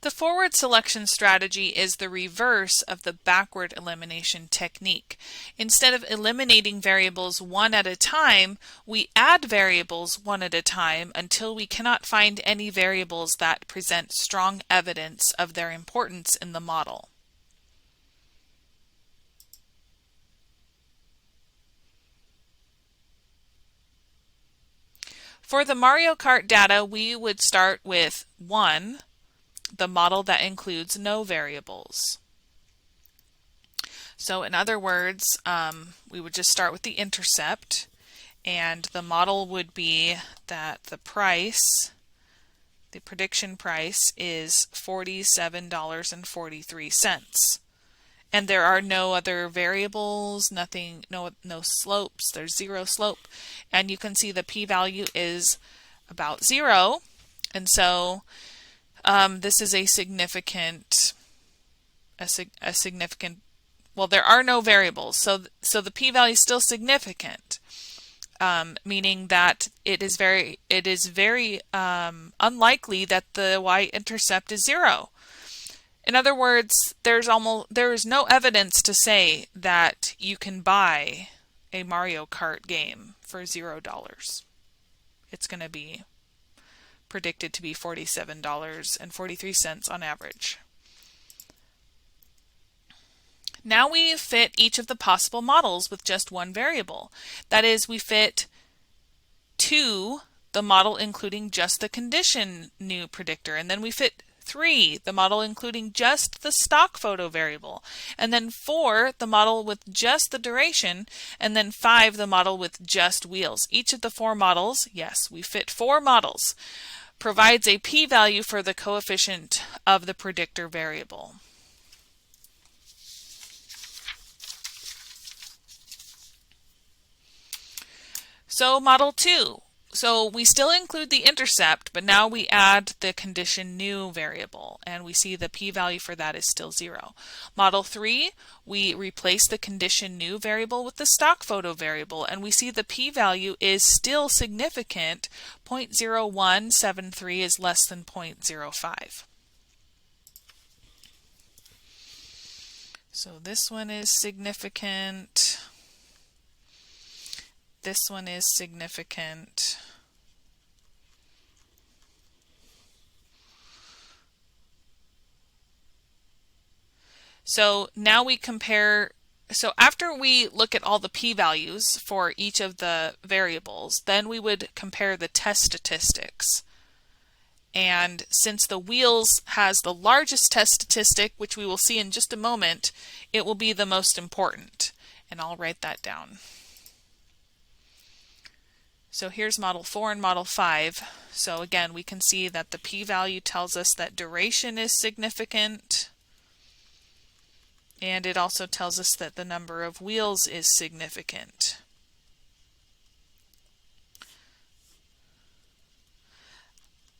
The forward selection strategy is the reverse of the backward elimination technique. Instead of eliminating variables one at a time, we add variables one at a time until we cannot find any variables that present strong evidence of their importance in the model. For the Mario Kart data, we would start with 1, the model that includes no variables. So in other words, we would just start with the intercept, and the model would be that the price, the prediction price, is $47.43. And there are no other variables, nothing, no slopes, there's zero slope. And you can see the p-value is about 0. And so this is a significant, well, there are no variables. So the p-value is still significant, meaning that it is very unlikely that the y-intercept is 0. In other words, there is no evidence to say that you can buy a Mario Kart game for $0. It's going to be predicted to be $47.43 on average. Now we fit each of the possible models with just one variable. That is, we fit 2, the model including just the condition new predictor, and then we fit 3, the model including just the stock photo variable, and then 4, the model with just the duration, and then 5, the model with just wheels. Each of the 4 models, yes, we fit 4 models, provides a p-value for the coefficient of the predictor variable. So model 2. So we still include the intercept, but now we add the condition new variable, and we see the p-value for that is still 0. Model 3, we replace the condition new variable with the stock photo variable, and we see the p-value is still significant. 0.0173 is less than 0.05. So this one is significant. This one is significant. So now we compare, so after we look at all the p-values for each of the variables, then we would compare the test statistics. And since the wheels has the largest test statistic, which we will see in just a moment, it will be the most important. And I'll write that down. So here's model 4 and model 5. So again, we can see that the p-value tells us that duration is significant. And it also tells us that the number of wheels is significant.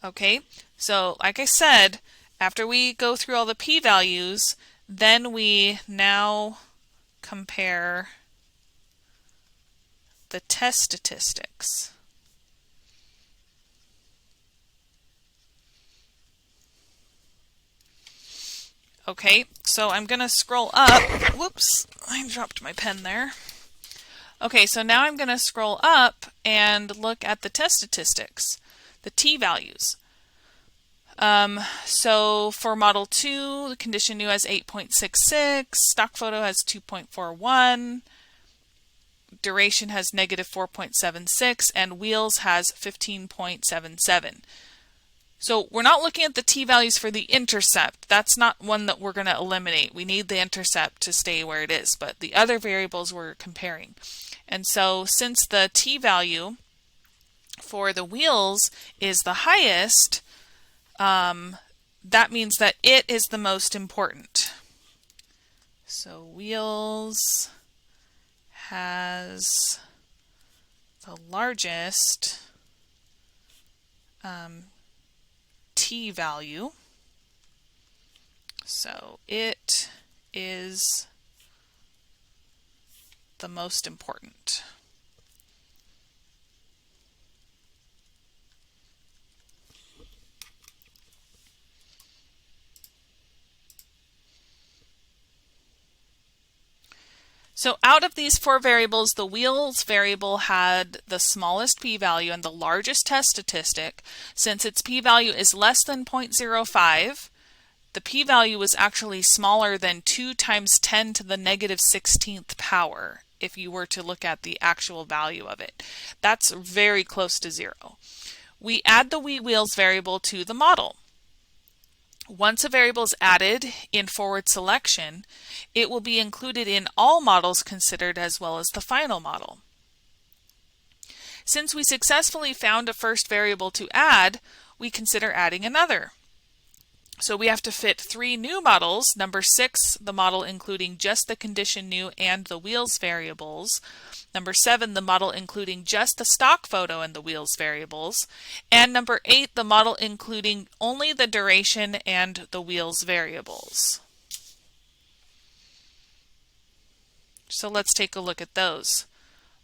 Okay, so like I said, after we go through all the p-values, then we now compare the test statistics. Okay, so I'm going to scroll up. Whoops, I dropped my pen there. Okay, so now I'm going to scroll up and look at the test statistics, the t-values. So for model 2, the condition new has 8.66, stock photo has 2.41, duration has negative 4.76, and wheels has 15.77. So we're not looking at the t-values for the intercept. That's not one that we're going to eliminate. We need the intercept to stay where it is, but the other variables we're comparing. And so since the t-value for the wheels is the highest, that means that it is the most important. So wheels has the largest t-value, so it is the most important. So out of these four variables, the wheels variable had the smallest p-value and the largest test statistic. Since its p-value is less than 0.05, the p-value was actually smaller than 2 times 10 to the negative 16th power if you were to look at the actual value of it. That's very close to 0. We add the wheels variable to the model. Once a variable is added in forward selection, it will be included in all models considered as well as the final model. Since we successfully found a first variable to add, we consider adding another. So we have to fit 3 new models, number 6, the model including just the condition new and the wheels variables, number 7, the model including just the stock photo and the wheels variables, and number 8, the model including only the duration and the wheels variables. So let's take a look at those.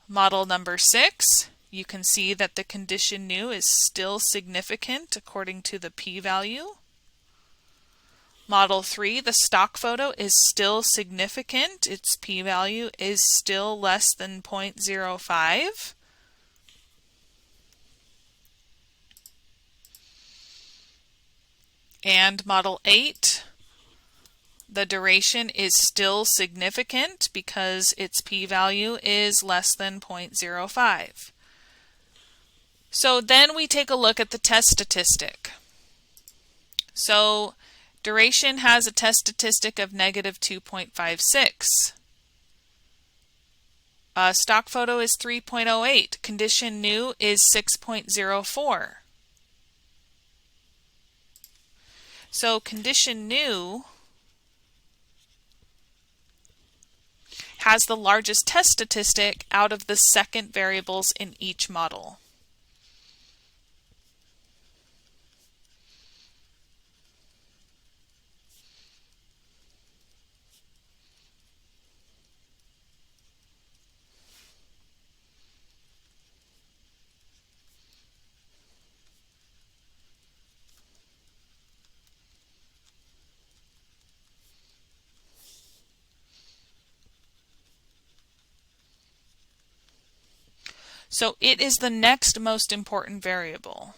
Model number 6, you can see that the condition new is still significant according to the p-value. Model 3, the stock photo is still significant. Its p-value is still less than 0.05. And Model 8, the duration is still significant because its p-value is less than 0.05. So then we take a look at the test statistic. So duration has a test statistic of negative 2.56. Stock photo is 3.08. Condition new is 6.04. So condition new has the largest test statistic out of the second variables in each model. So it is the next most important variable.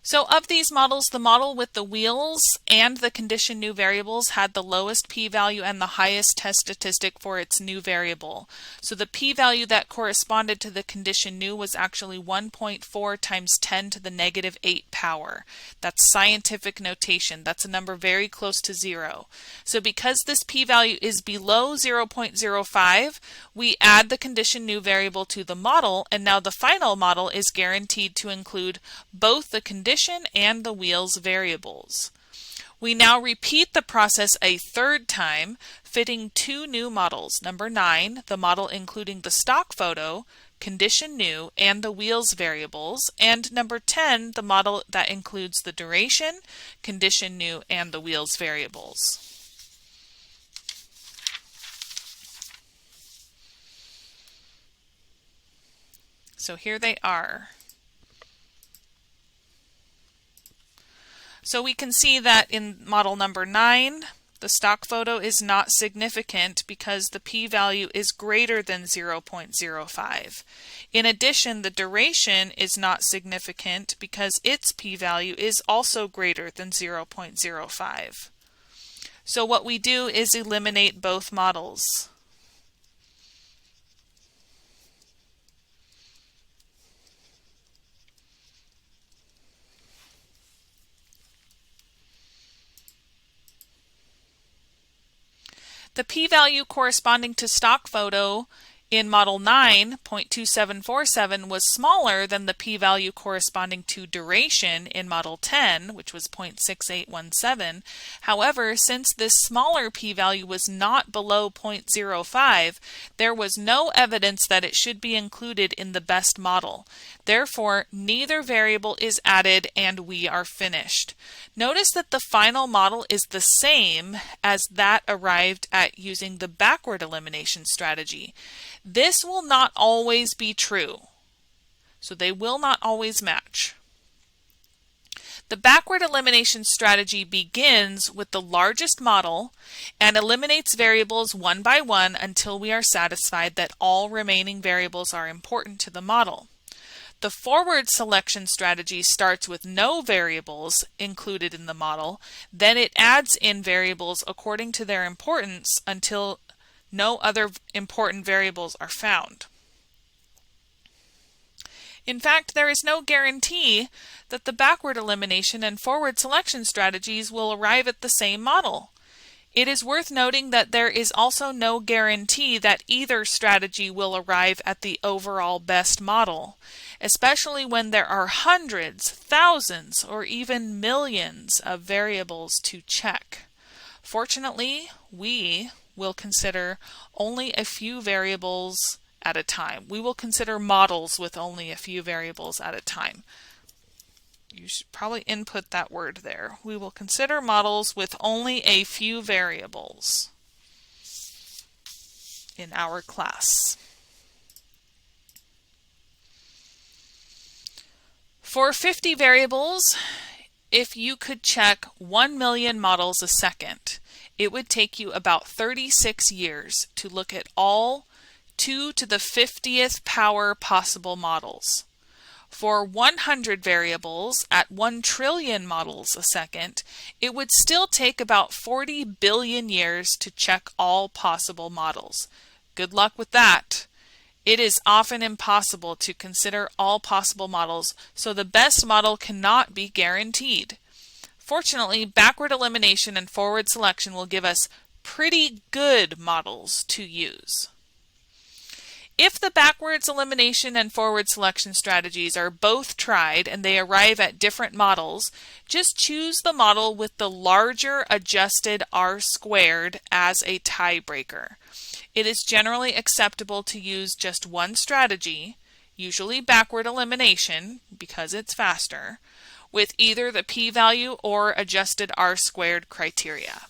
So of these models, the model with the wheels and the condition new variables had the lowest p-value and the highest test statistic for its new variable. So the p-value that corresponded to the condition new was actually 1.4 times 10 to the negative 8 power. That's scientific notation. That's a number very close to 0. So because this p-value is below 0.05, we add the condition new variable to the model, and now the final model is guaranteed to include both the condition and the wheels variables. We now repeat the process a third time, fitting 2 new models. Number 9, the model including the stock photo, condition new, and the wheels variables, and number 10, the model that includes the duration, condition new, and the wheels variables. So here they are. So we can see that in model number 9, the stock photo is not significant because the p-value is greater than 0.05. In addition, the duration is not significant because its p-value is also greater than 0.05. So what we do is eliminate both models. The p-value corresponding to stock photo In Model 9, 0.2747 was smaller than the p-value corresponding to duration in Model 10, which was 0.6817. However, since this smaller p-value was not below 0.05, there was no evidence that it should be included in the best model. Therefore, neither variable is added and we are finished. Notice that the final model is the same as that arrived at using the backward elimination strategy. This will not always be true, so they will not always match. The backward elimination strategy begins with the largest model and eliminates variables one by one until we are satisfied that all remaining variables are important to the model. The forward selection strategy starts with no variables included in the model, then it adds in variables according to their importance until no other important variables are found. In fact, there is no guarantee that the backward elimination and forward selection strategies will arrive at the same model. It is worth noting that there is also no guarantee that either strategy will arrive at the overall best model, especially when there are hundreds, thousands, or even millions of variables to check. Fortunately, we will consider only a few variables at a time. We will consider models with only a few variables at a time. You should probably input that word there. We will consider models with only a few variables in our class. For 50 variables, if you could check 1 million models a second, it would take you about 36 years to look at all 2 to the 50th power possible models. For 100 variables at 1 trillion models a second, it would still take about 40 billion years to check all possible models. Good luck with that. It is often impossible to consider all possible models, so the best model cannot be guaranteed. Fortunately, backward elimination and forward selection will give us pretty good models to use. If the backwards elimination and forward selection strategies are both tried and they arrive at different models, just choose the model with the larger adjusted R-squared as a tiebreaker. It is generally acceptable to use just one strategy, usually backward elimination because it's faster, with either the p-value or adjusted R-squared criteria.